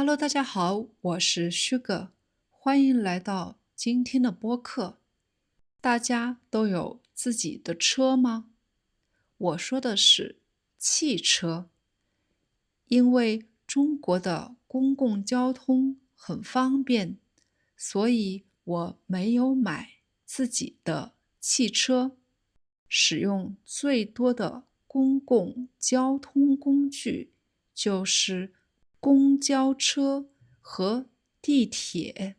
Hello，大家好，我是 Sugar，欢迎来到今天的播客。大家都有自己的车吗？我说的是汽车，因为中国的公共交通很方便，所以我没有买自己的汽车，使用最多的公共交通工具就是公交车和地铁。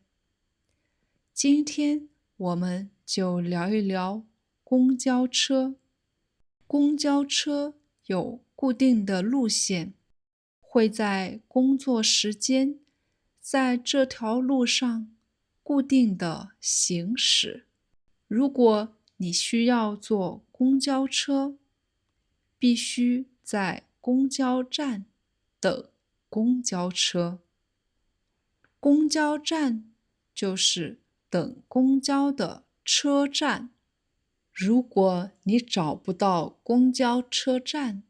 今天我们就聊一聊公交车。公交车有固定的路线，会在工作时间在这条路上固定的行驶。如果你需要坐公交车，必须在公交站等公交车。公交站就是等公交的车站。如果你找不到公交车站，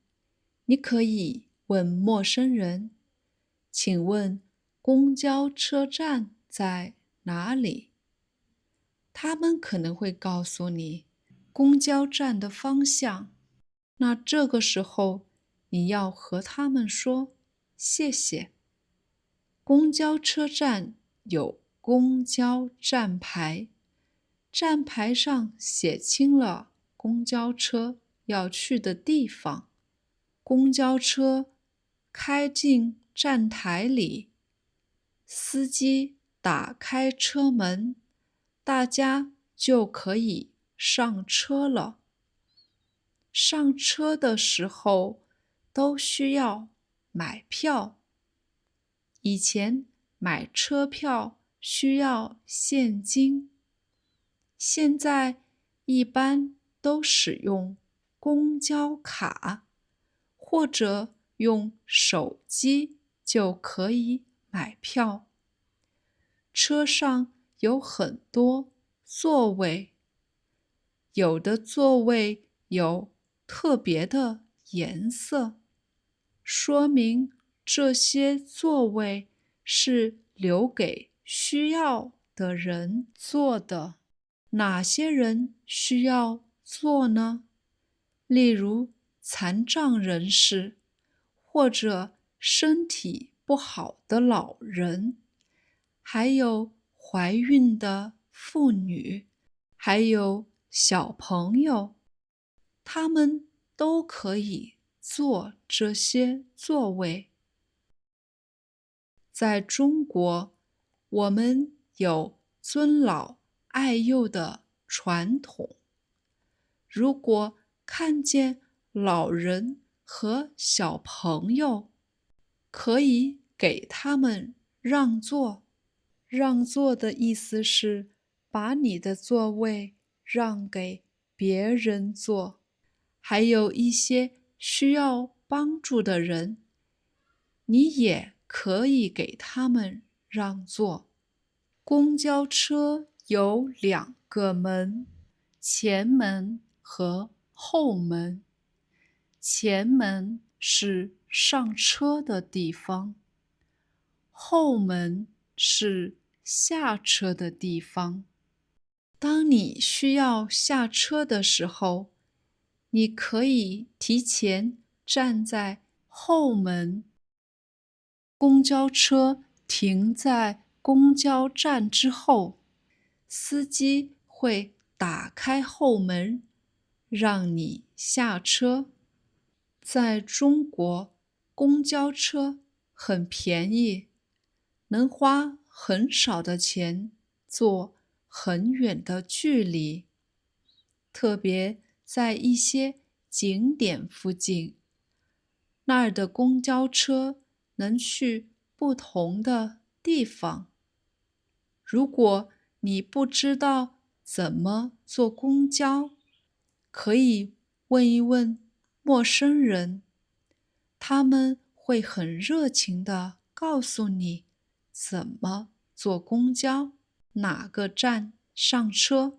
你可以问陌生人，请问公交车站在哪里？他们可能会告诉你公交站的方向。那这个时候，你要和他们说谢谢。公交车站有公交站牌，站牌上写清了公交车要去的地方。公交车开进站台里，司机打开车门，大家就可以上车了。上车的时候都需要买票。以前买车票需要现金，现在一般都使用公交卡，或者用手机就可以买票。车上有很多座位，有的座位有特别的颜色，说明这些座位是留给需要的人坐的。哪些人需要坐呢？例如残障人士，或者身体不好的老人，还有怀孕的妇女，还有小朋友，他们都可以坐这些座位。在中国，我们有尊老爱幼的传统。如果看见老人和小朋友，可以给他们让座。让座的意思是把你的座位让给别人坐。还有一些需要帮助的人，你也可以给他们让座。公交车有两个门，前门和后门。前门是上车的地方，后门是下车的地方。当你需要下车的时候，你可以提前站在后门。公交车停在公交站之后，司机会打开后门，让你下车。在中国，公交车很便宜，能花很少的钱坐很远的距离，特别在一些景点附近，那儿的公交车能去不同的地方。如果你不知道怎么坐公交，可以问一问陌生人，他们会很热情地告诉你怎么坐公交，哪个站上车，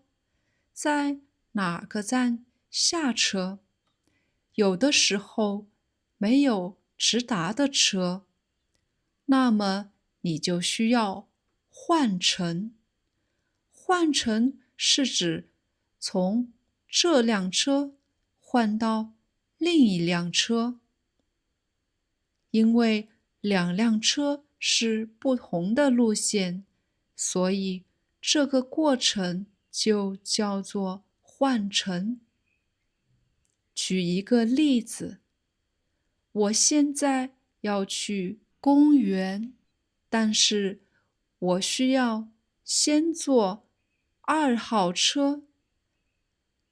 在哪个站下车。有的时候没有直达的车，那么你就需要换乘。换乘是指从这辆车换到另一辆车，因为两辆车是不同的路线，所以这个过程就叫做换乘。举一个例子，我现在要去公园，但是我需要先坐2号车，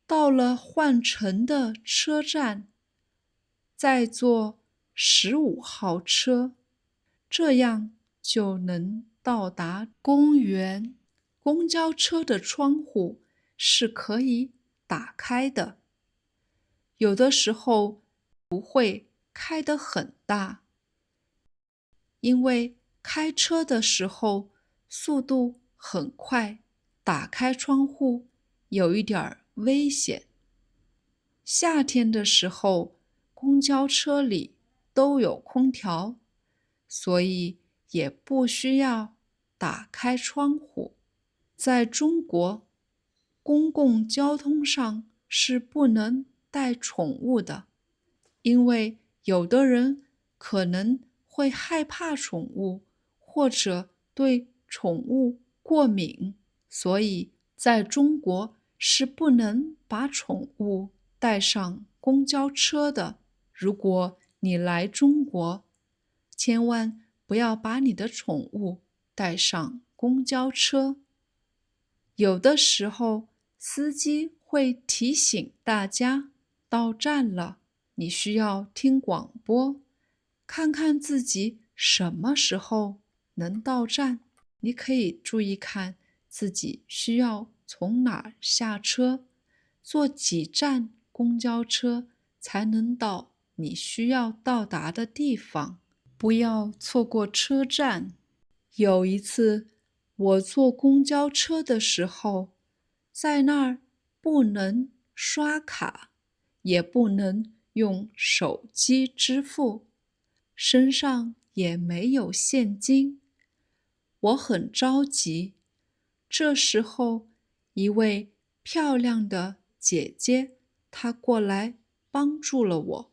到了换乘的车站，再坐15号车，这样就能到达公园。公交车的窗户是可以打开的，有的时候不会开得很大，因为开车的时候速度很快，打开窗户有一点危险。夏天的时候，公交车里都有空调，所以也不需要打开窗户。在中国，公共交通上是不能带宠物的，因为有的人可能会害怕宠物，或者对宠物过敏，所以在中国是不能把宠物带上公交车的。如果你来中国，千万不要把你的宠物带上公交车。有的时候，司机会提醒大家到站了，你需要听广播，看看自己什么时候能到站。你可以注意看自己需要从哪儿下车，坐几站公交车才能到你需要到达的地方，不要错过车站。有一次，我坐公交车的时候，在那儿不能刷卡，也不能用手机支付，身上也没有现金。我很着急。这时候，一位漂亮的姐姐，她过来帮助了我。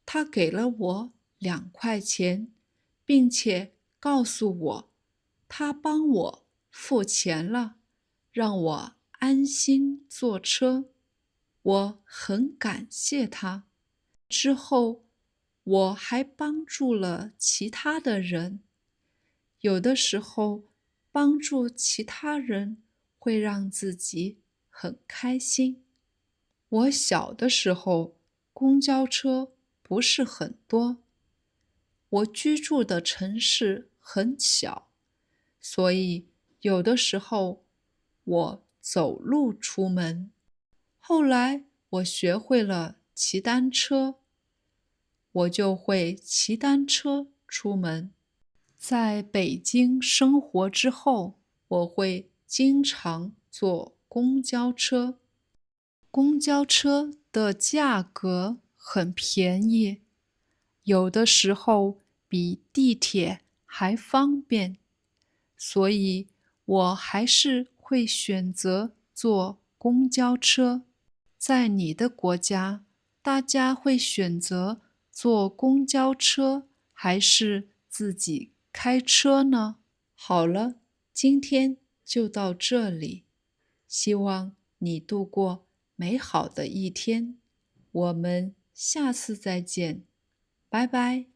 她给了我2块钱，并且告诉我，她帮我付钱了，让我安心坐车。我很感谢她。之后，我还帮助了其他的人。有的时候，帮助其他人会让自己很开心。我小的时候，公交车不是很多，我居住的城市很小，所以有的时候我走路出门。后来我学会了骑单车，我就会骑单车出门。在北京生活之后，我会经常坐公交车。公交车的价格很便宜，有的时候比地铁还方便，所以我还是会选择坐公交车。在你的国家，大家会选择坐公交车还是自己开车呢？好了，今天就到这里，希望你度过美好的一天。我们下次再见，拜拜。